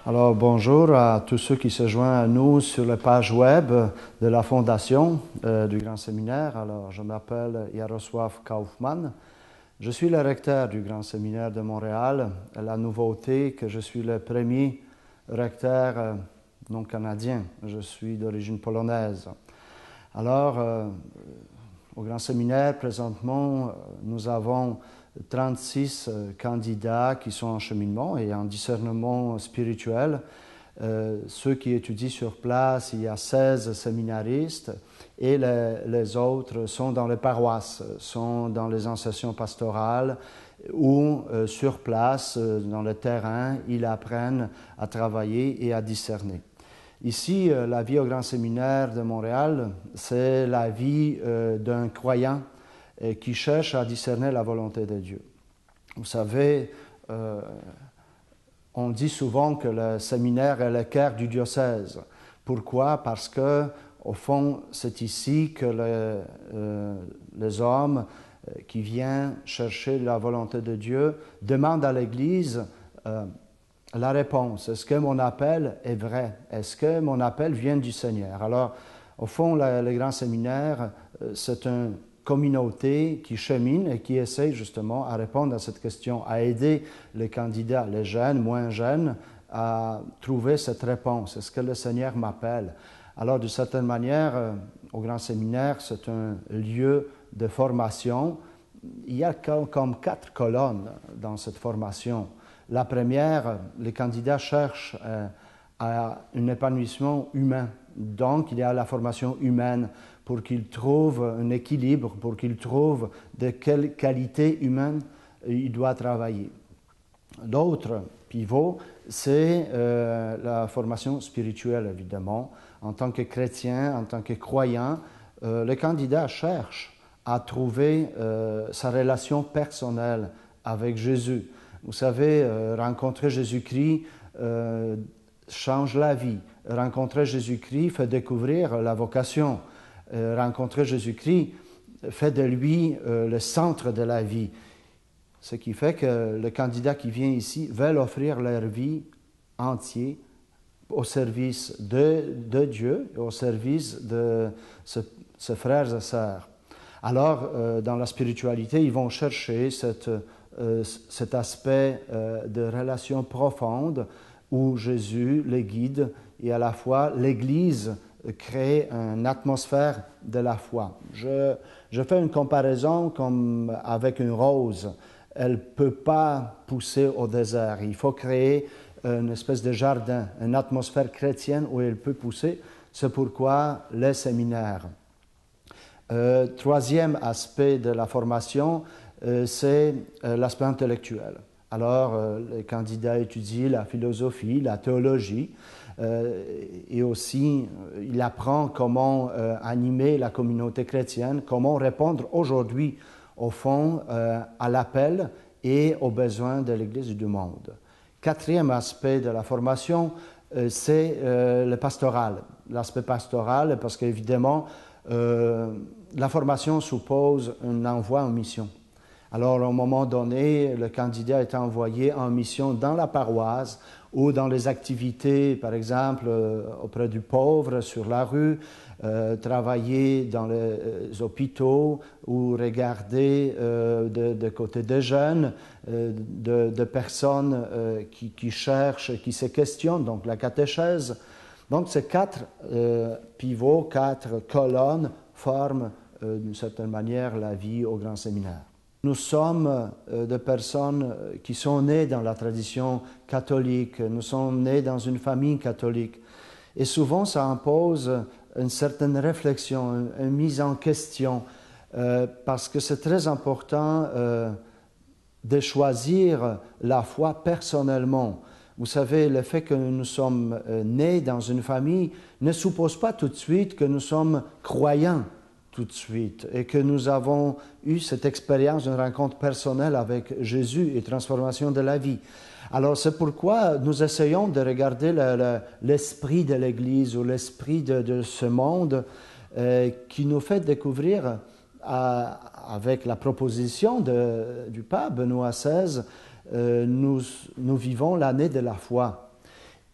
Alors bonjour à tous ceux qui se joignent à nous sur la page web de la Fondation du Grand Séminaire. Alors je m'appelle Jarosław Kaufmann. Je suis le recteur du Grand Séminaire de Montréal. La nouveauté que je suis le premier recteur non canadien. Je suis d'origine polonaise. Alors au Grand Séminaire présentement nous avons 36 candidats qui sont en cheminement et en discernement spirituel. Ceux qui étudient sur place, il y a 16 séminaristes et les autres sont dans les paroisses, sont dans les institutions pastorales ou sur place, dans le terrain, ils apprennent à travailler et à discerner. Ici, la vie au Grand Séminaire de Montréal, c'est la vie d'un croyant qui cherche à discerner la volonté de Dieu. Vous savez, on dit souvent que le séminaire est le cœur du diocèse. Pourquoi? Parce que, au fond, c'est ici que les hommes qui viennent chercher la volonté de Dieu demandent à l'Église la réponse. Est-ce que mon appel est vrai? Est-ce que mon appel vient du Seigneur? Alors, au fond, le Grand Séminaire, c'est une communauté qui chemine et qui essaie justement à répondre à cette question, à aider les candidats, les jeunes, moins jeunes, à trouver cette réponse. Est-ce que le Seigneur m'appelle? Alors, d'une certaine manière, au Grand Séminaire, c'est un lieu de formation. Il y a comme 4 colonnes dans cette formation. La première, les candidats cherchent à un épanouissement humain. Donc, il y a la formation humaine pour qu'ils trouvent un équilibre, pour qu'ils trouvent de quelle qualité humaine il doit travailler. L'autre pivot, c'est la formation spirituelle, évidemment. En tant que chrétien, en tant que croyant, le candidat cherche à trouver sa relation personnelle avec Jésus. Vous savez, rencontrer Jésus-Christ change la vie. Rencontrer Jésus-Christ fait découvrir la vocation. Rencontrer Jésus-Christ fait de lui le centre de la vie. Ce qui fait que le candidat qui vient ici veut offrir leur vie entière au service de Dieu et au service de ses frères et sœurs. Alors, dans la spiritualité, ils vont chercher cet aspect de relation profonde où Jésus les guide et à la fois l'Église crée une atmosphère de la foi. Je fais une comparaison comme avec une rose. Elle ne peut pas pousser au désert. Il faut créer une espèce de jardin, une atmosphère chrétienne où elle peut pousser. C'est pourquoi les séminaires. Troisième aspect de la formation, c'est l'aspect intellectuel. Alors, les candidats étudient la philosophie, la théologie, et aussi, il apprend comment animer la communauté chrétienne, comment répondre aujourd'hui, au fond, à l'appel et aux besoins de l'Église et du monde. Quatrième aspect de la formation, c'est le pastoral. L'aspect pastoral, parce qu'évidemment, la formation suppose un envoi en mission. Alors, à un moment donné, le candidat est envoyé en mission dans la paroisse ou dans les activités, par exemple, auprès du pauvre, sur la rue, travailler dans les hôpitaux ou regarder de côté des jeunes, de personnes qui cherchent, qui se questionnent, donc la catéchèse. Donc, ces 4 pivots, 4 colonnes forment d'une certaine manière la vie au Grand Séminaire. Nous sommes des personnes qui sont nées dans la tradition catholique, nous sommes nés dans une famille catholique. Et souvent, ça impose une certaine réflexion, une mise en question, parce que c'est très important de choisir la foi personnellement. Vous savez, le fait que nous sommes nés dans une famille ne suppose pas tout de suite que nous sommes croyants tout de suite et que nous avons eu cette expérience d'une rencontre personnelle avec Jésus et transformation de la vie. Alors c'est pourquoi nous essayons de regarder l'esprit de l'Église ou l'esprit de ce monde qui nous fait découvrir avec la proposition du pape Benoît XVI, nous vivons l'année de la foi.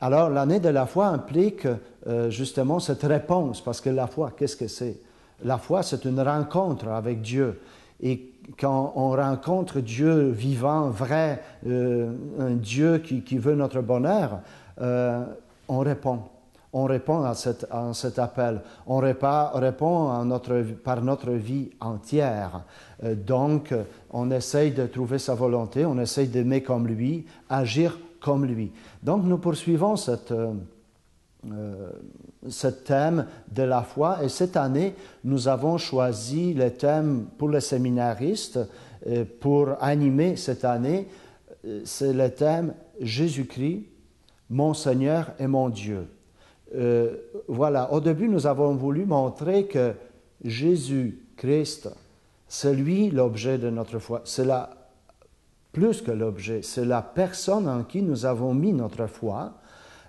Alors, l'année de la foi implique justement cette réponse, parce que la foi, qu'est-ce que c'est? La foi, c'est une rencontre avec Dieu. Et quand on rencontre Dieu vivant, vrai, un Dieu qui veut notre bonheur, on répond. On répond à cet appel. On répond par notre vie entière. Donc, on essaye de trouver sa volonté, on essaye d'aimer comme lui, agir comme lui. Donc, nous poursuivons ce thème de la foi. Et cette année, nous avons choisi le thème pour les séminaristes, pour animer cette année, c'est le thème « Jésus-Christ, mon Seigneur et mon Dieu ». Voilà, au début, nous avons voulu montrer que Jésus-Christ, c'est lui l'objet de notre foi. C'est plus que l'objet, c'est la personne en qui nous avons mis notre foi.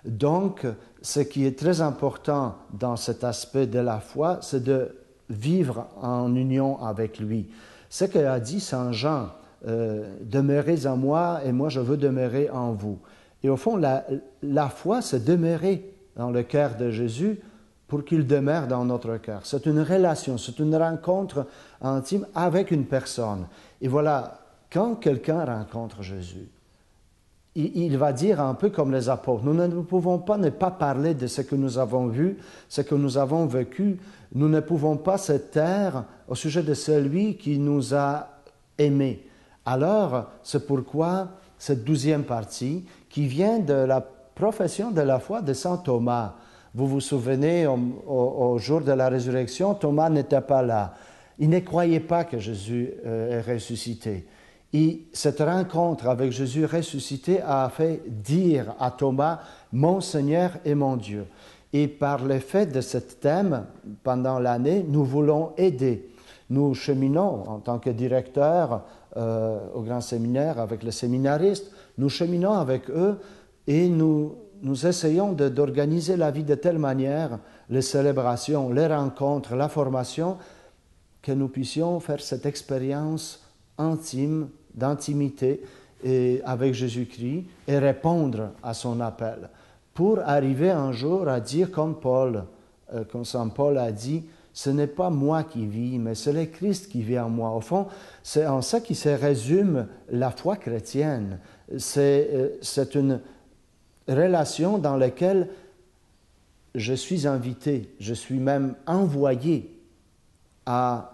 Donc, ce qui est très important dans cet aspect de la foi, c'est de vivre en union avec lui. Ce qu'a dit Saint Jean, demeurez en moi et moi je veux demeurer en vous. Et au fond, la foi, c'est demeurer dans le cœur de Jésus pour qu'il demeure dans notre cœur. C'est une relation, c'est une rencontre intime avec une personne. Et voilà, quand quelqu'un rencontre Jésus, il va dire un peu comme les apôtres, nous ne pouvons pas ne pas parler de ce que nous avons vu, ce que nous avons vécu. Nous ne pouvons pas se taire au sujet de celui qui nous a aimés. Alors, c'est pourquoi cette 12e partie, qui vient de la profession de la foi de saint Thomas. Vous vous souvenez, au jour de la résurrection, Thomas n'était pas là. Il ne croyait pas que Jésus est ressuscité. Et cette rencontre avec Jésus ressuscité a fait dire à Thomas « Mon Seigneur et mon Dieu ». Et par le fait de ce thème, pendant l'année, nous voulons aider. Nous cheminons en tant que directeur au grand séminaire avec les séminaristes, nous cheminons avec eux et nous essayons d'organiser la vie de telle manière, les célébrations, les rencontres, la formation, que nous puissions faire cette expérience intime, d'intimité avec Jésus-Christ et répondre à son appel pour arriver un jour à dire comme Saint Paul a dit, ce n'est pas moi qui vis, mais c'est le Christ qui vit en moi. Au fond, c'est en ça qui se résume la foi chrétienne. C'est une relation dans laquelle je suis invité, je suis même envoyé en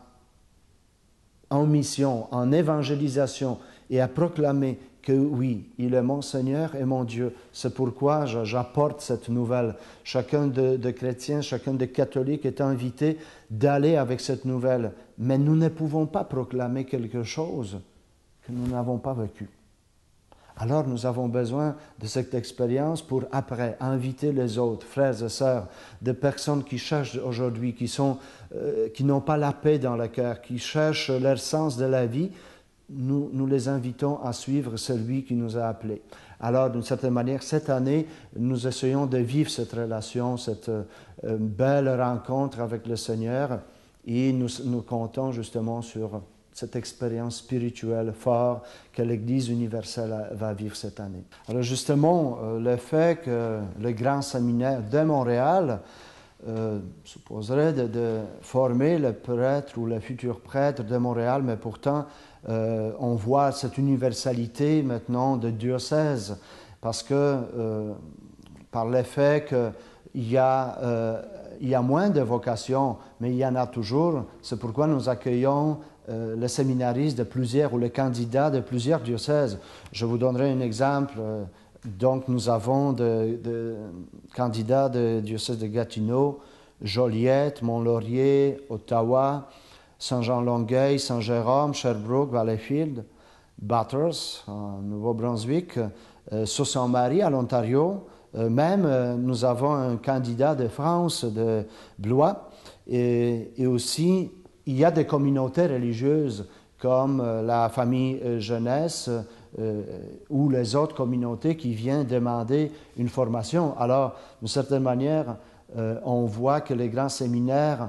mission, en évangélisation et à proclamer que oui, il est mon Seigneur et mon Dieu. C'est pourquoi j'apporte cette nouvelle. Chacun de chrétiens, chacun de catholiques est invité d'aller avec cette nouvelle. Mais nous ne pouvons pas proclamer quelque chose que nous n'avons pas vécu. Alors nous avons besoin de cette expérience pour après inviter les autres, frères et sœurs, des personnes qui cherchent aujourd'hui, qui n'ont pas la paix dans le cœur, qui cherchent leur sens de la vie. Nous les invitons à suivre celui qui nous a appelés. Alors, d'une certaine manière, cette année, nous essayons de vivre cette relation, cette belle rencontre avec le Seigneur, et nous comptons justement sur cette expérience spirituelle forte que l'Église universelle va vivre cette année. Alors justement, le fait que le grand séminaire de Montréal supposerait de former le prêtre ou le futur prêtre de Montréal, mais pourtant, on voit cette universalité maintenant de diocèse, parce que par le fait qu'il y a moins de vocations, mais il y en a toujours, c'est pourquoi nous accueillons les séminaristes de plusieurs ou les candidats de plusieurs diocèses. Je vous donnerai un exemple. Donc, nous avons des candidats de diocèse de Gatineau, Joliette, Mont-Laurier, Ottawa, Saint-Jean-Longueuil, Saint-Jérôme, Sherbrooke, Valleyfield, Bathurst, en Nouveau-Brunswick, Sault-Saint-Marie à l'Ontario. Même, nous avons un candidat de France, de Blois, et aussi, il y a des communautés religieuses comme la famille jeunesse ou les autres communautés qui viennent demander une formation. Alors, d'une certaine manière, on voit que les grands séminaires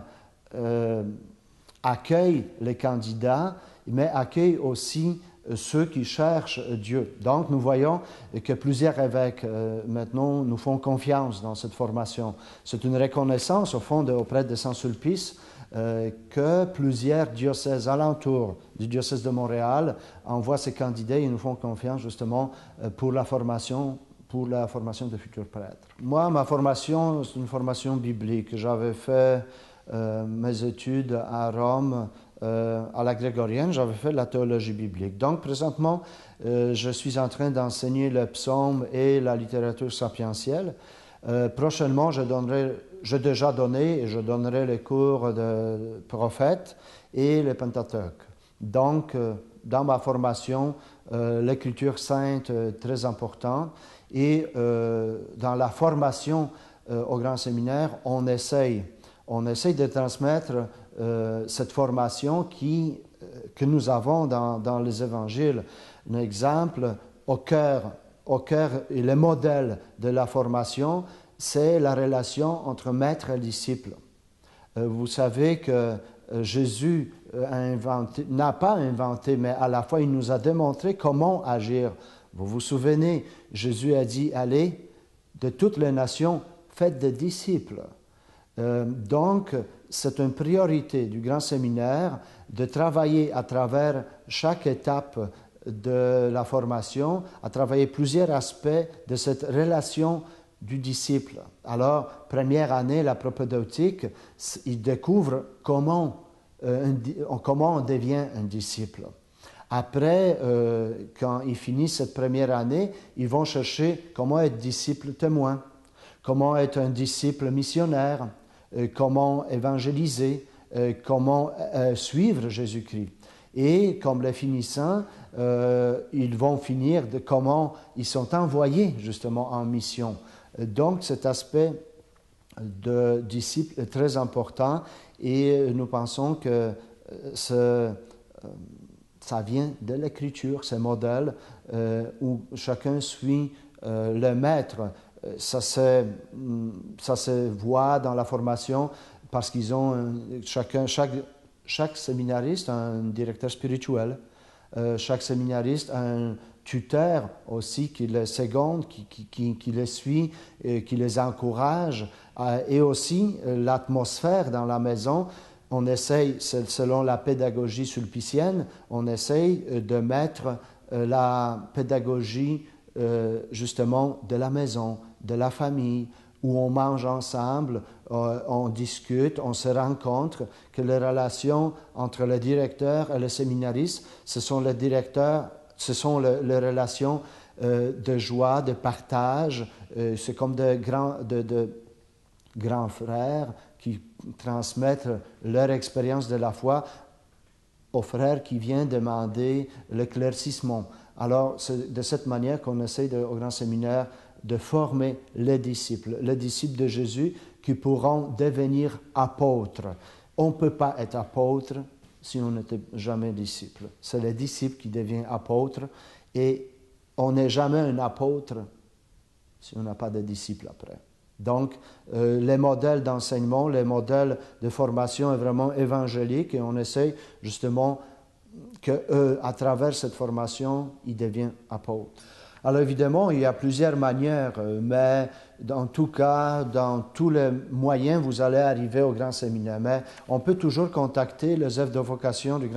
accueillent les candidats, mais accueillent aussi ceux qui cherchent Dieu. Donc nous voyons que plusieurs évêques maintenant nous font confiance dans cette formation. C'est une reconnaissance au fond auprès de Saint-Sulpice que plusieurs diocèses alentours du diocèse de Montréal envoient ces candidats et nous font confiance justement pour la formation de futurs prêtres. Moi, ma formation, c'est une formation biblique. J'avais fait mes études à Rome, à la grégorienne, j'avais fait la théologie biblique. Donc, présentement, je suis en train d'enseigner le psaume et la littérature sapientielle. Prochainement, j'ai déjà donné et je donnerai les cours de prophètes et le Pentateuque. Donc, dans ma formation, l'écriture sainte est très importante. Et dans la formation au grand séminaire, on essaye de transmettre cette formation que nous avons dans les évangiles. Un exemple, au cœur et le modèle de la formation, c'est la relation entre maître et disciple. Vous savez que Jésus n'a pas inventé, mais à la fois il nous a démontré comment agir. Vous vous souvenez, Jésus a dit, allez, de toutes les nations, faites des disciples. Donc, c'est une priorité du grand séminaire de travailler à travers chaque étape de la formation, à travailler plusieurs aspects de cette relation du disciple. Alors, première année, la propédeutique, il découvre comment on devient un disciple. Après, quand ils finissent cette première année, ils vont chercher comment être disciple témoin, comment être un disciple missionnaire, comment évangéliser, comment suivre Jésus-Christ. Et comme les finissants, ils vont finir de comment ils sont envoyés justement en mission. Donc cet aspect de disciple est très important et nous pensons que ça vient de l'Écriture, ces modèles où chacun suit le maître. Ça se voit dans la formation parce qu'ils ont chaque séminariste a un directeur spirituel, chaque séminariste a un tuteur aussi qui les seconde, qui les suit, qui les encourage, et aussi l'atmosphère dans la maison. On essaye, selon la pédagogie sulpicienne, on essaye de mettre la pédagogie justement de la maison, de la famille, où on mange ensemble, on discute, on se rencontre, que les relations entre le directeur et le séminariste, ce sont les relations de joie, de partage, c'est comme de grands frères qui transmettent leur expérience de la foi aux frères qui viennent demander l'éclaircissement. Alors, c'est de cette manière qu'on essaie au grand séminaire de former les disciples de Jésus qui pourront devenir apôtres. On ne peut pas être apôtre si on n'était jamais disciple. C'est les disciples qui deviennent apôtres et on n'est jamais un apôtre si on n'a pas de disciples après. Donc, les modèles d'enseignement, les modèles de formation est vraiment évangélique et on essaie justement qu'à travers cette formation, ils deviennent apôtres. Alors évidemment, il y a plusieurs manières, mais en tout cas, dans tous les moyens, vous allez arriver au grand séminaire. Mais on peut toujours contacter les œuvres de vocation du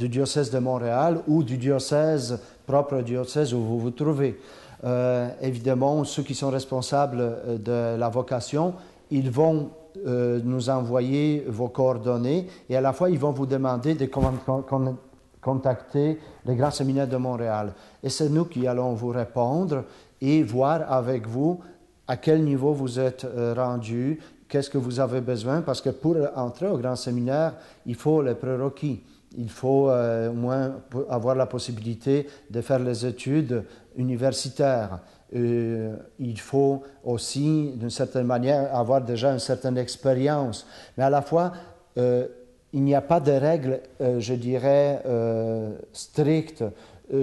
diocèse de Montréal ou du propre diocèse où vous vous trouvez. Évidemment, ceux qui sont responsables de la vocation, ils vont nous envoyer vos coordonnées et à la fois, ils vont vous demander de contacter le Grand Séminaire de Montréal. Et c'est nous qui allons vous répondre et voir avec vous à quel niveau vous êtes rendu, qu'est-ce que vous avez besoin, parce que pour entrer au Grand Séminaire, il faut les prérequis. Il faut au moins avoir la possibilité de faire les études universitaires. Il faut aussi, d'une certaine manière, avoir déjà une certaine expérience. Mais à la fois, il n'y a pas de règles, je dirais, strictes.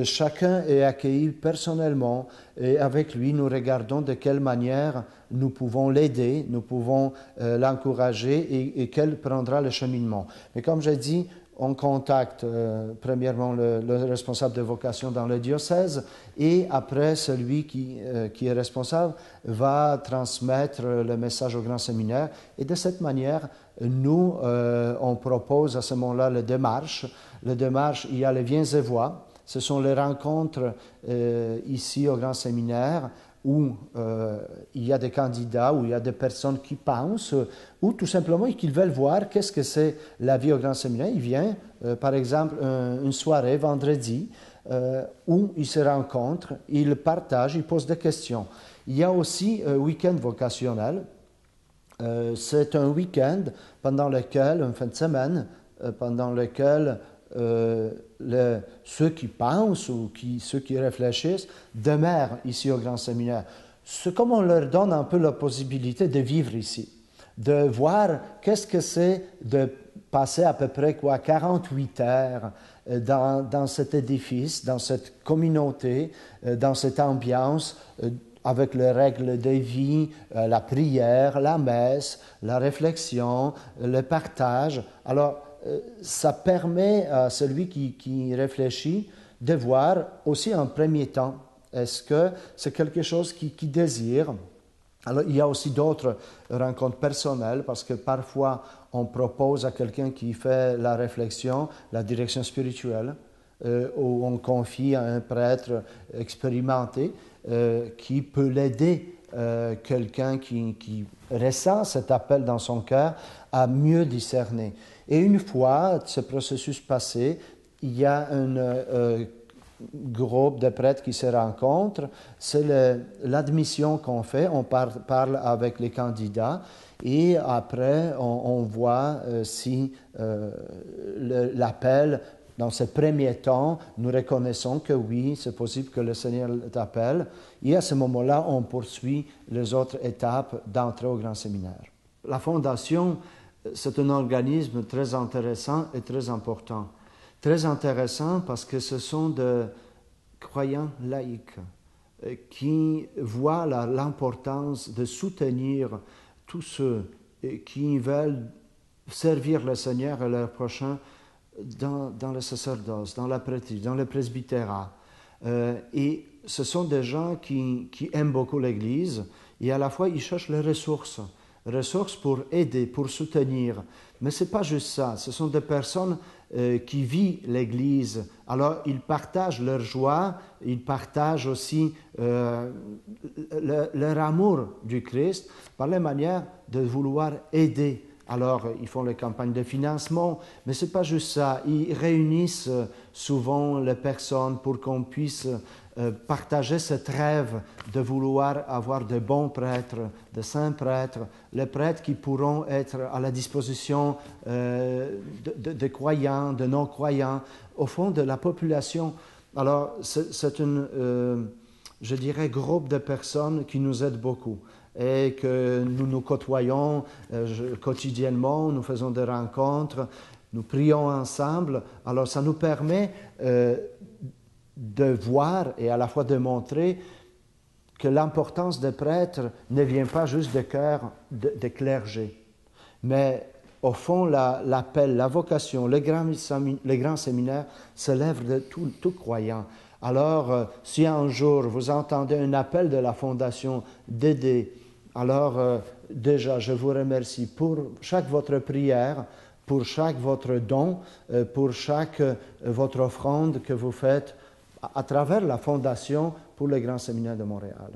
Chacun est accueilli personnellement et avec lui, nous regardons de quelle manière nous pouvons l'aider, nous pouvons l'encourager et quel prendra le cheminement. Mais comme j'ai dit, on contacte premièrement le responsable de vocation dans le diocèse et après celui qui est responsable va transmettre le message au grand séminaire. Et de cette manière, nous, on propose à ce moment-là le démarche. Le démarche, il y a les Viens et Voix. Ce sont les rencontres ici au grand séminaire où il y a des candidats, où il y a des personnes qui pensent, ou tout simplement qu'ils veulent voir qu'est-ce que c'est la vie au grand séminaire. Ils viennent, par exemple, une soirée, vendredi, où ils se rencontrent, ils partagent, ils posent des questions. Il y a aussi un week-end vocationnel. C'est un week-end pendant lequel, une fin de semaine, pendant lequel ceux qui pensent ou ceux qui réfléchissent demeurent ici au grand séminaire. C'est comme on leur donne un peu la possibilité de vivre ici, de voir qu'est-ce que c'est de passer à peu près 48 heures dans cet édifice, dans cette communauté, dans cette ambiance, avec les règles de vie, la prière, la messe, la réflexion, le partage. Alors, ça permet à celui qui réfléchit de voir aussi en premier temps, est-ce que c'est quelque chose qu'il désire? Alors, il y a aussi d'autres rencontres personnelles parce que parfois, on propose à quelqu'un qui fait la réflexion, la direction spirituelle, où on confie à un prêtre expérimenté qui peut l'aider, quelqu'un qui ressent cet appel dans son cœur à mieux discerner. Et une fois ce processus passé, il y a un groupe de prêtres qui se rencontrent. C'est l'admission qu'on fait. On parle avec les candidats et après, on voit si l'appel, dans ce premier temps, nous reconnaissons que oui, c'est possible que le Seigneur t'appelle. Et à ce moment-là, on poursuit les autres étapes d'entrée au grand séminaire. La Fondation, c'est un organisme très intéressant et très important. Très intéressant parce que ce sont des croyants laïcs qui voient l'importance de soutenir tous ceux qui veulent servir le Seigneur et leur prochain dans le sacerdoce, dans la prêtrise, dans le presbytérat. Et ce sont des gens qui aiment beaucoup l'Église et à la fois ils cherchent les ressources pour aider, pour soutenir. Mais ce n'est pas juste ça, ce sont des personnes qui vivent l'Église. Alors ils partagent leur joie, ils partagent aussi leur amour du Christ par la manière de vouloir aider. Alors, ils font les campagnes de financement, mais ce n'est pas juste ça. Ils réunissent souvent les personnes pour qu'on puisse partager cette rêve de vouloir avoir de bons prêtres, de saints prêtres, les prêtres qui pourront être à la disposition de croyants, de non-croyants, au fond de la population. Alors, c'est je dirais, groupe de personnes qui nous aident beaucoup et que nous nous côtoyons quotidiennement, nous faisons des rencontres, nous prions ensemble. Alors ça nous permet de voir et à la fois de montrer que l'importance des prêtres ne vient pas juste des cœurs des clergés, mais au fond l'appel, la vocation, le grand séminaire se lève de tout croyant. Alors, si un jour vous entendez un appel de la Fondation d'aider, alors déjà je vous remercie pour chaque votre prière, pour chaque votre don, pour chaque votre offrande que vous faites à travers la Fondation pour le Grand Séminaire de Montréal.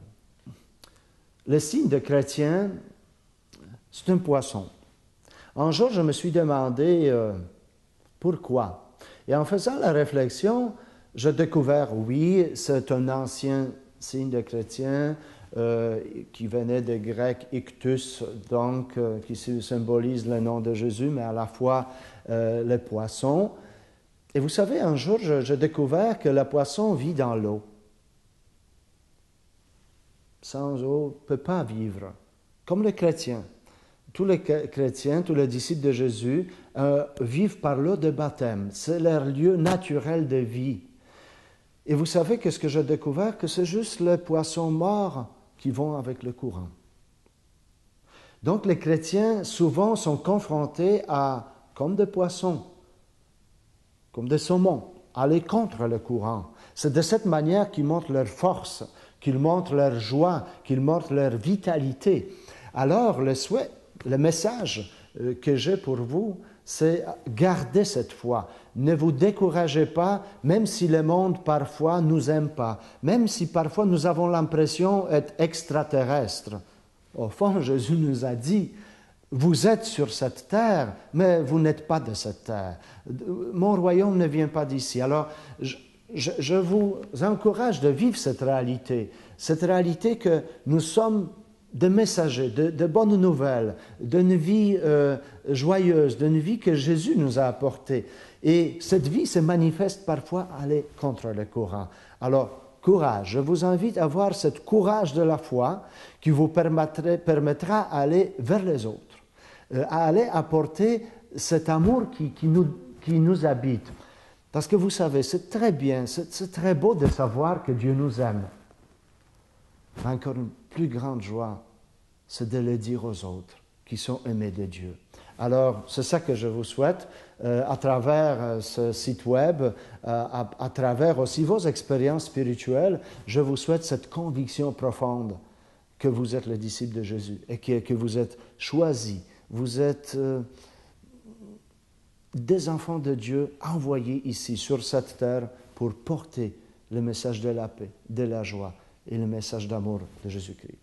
Le signe de chrétien, c'est un poisson. Un jour, je me suis demandé pourquoi. Et en faisant la réflexion, j'ai découvert, oui, c'est un ancien signe de chrétien qui venait du grec ictus, donc qui symbolise le nom de Jésus, mais à la fois le poisson. Et vous savez, un jour, j'ai découvert que le poisson vit dans l'eau. Sans eau, ne peut pas vivre. Comme les chrétiens. Tous les chrétiens, tous les disciples de Jésus vivent par l'eau de baptême. C'est leur lieu naturel de vie. Et vous savez qu'est-ce que j'ai découvert? Que c'est juste les poissons morts qui vont avec le courant. Donc les chrétiens souvent sont confrontés à, comme des poissons, comme des saumons, aller contre le courant. C'est de cette manière qu'ils montrent leur force, qu'ils montrent leur joie, qu'ils montrent leur vitalité. Alors, le message que j'ai pour vous, c'est garder cette foi. Ne vous découragez pas, même si le monde parfois ne nous aime pas, même si parfois nous avons l'impression d'être extraterrestres. Au fond, Jésus nous a dit, vous êtes sur cette terre, mais vous n'êtes pas de cette terre. Mon royaume ne vient pas d'ici. Alors, je vous encourage de vivre cette réalité que nous sommes des messagers, de bonnes nouvelles, d'une vie joyeuse, d'une vie que Jésus nous a apportée. Et cette vie se manifeste parfois à aller contre le courant. Alors, courage. Je vous invite à avoir ce courage de la foi qui vous permettra d'aller vers les autres, à aller apporter cet amour qui nous habite. Parce que vous savez, c'est très bien, c'est très beau de savoir que Dieu nous aime. Mais encore une plus grande joie, c'est de le dire aux autres qui sont aimés de Dieu. Alors, c'est ça que je vous souhaite à travers ce site web, à travers aussi vos expériences spirituelles. Je vous souhaite cette conviction profonde que vous êtes les disciples de Jésus et que vous êtes choisis. Vous êtes des enfants de Dieu envoyés ici, sur cette terre, pour porter le message de la paix, de la joie et le message d'amour de Jésus-Christ.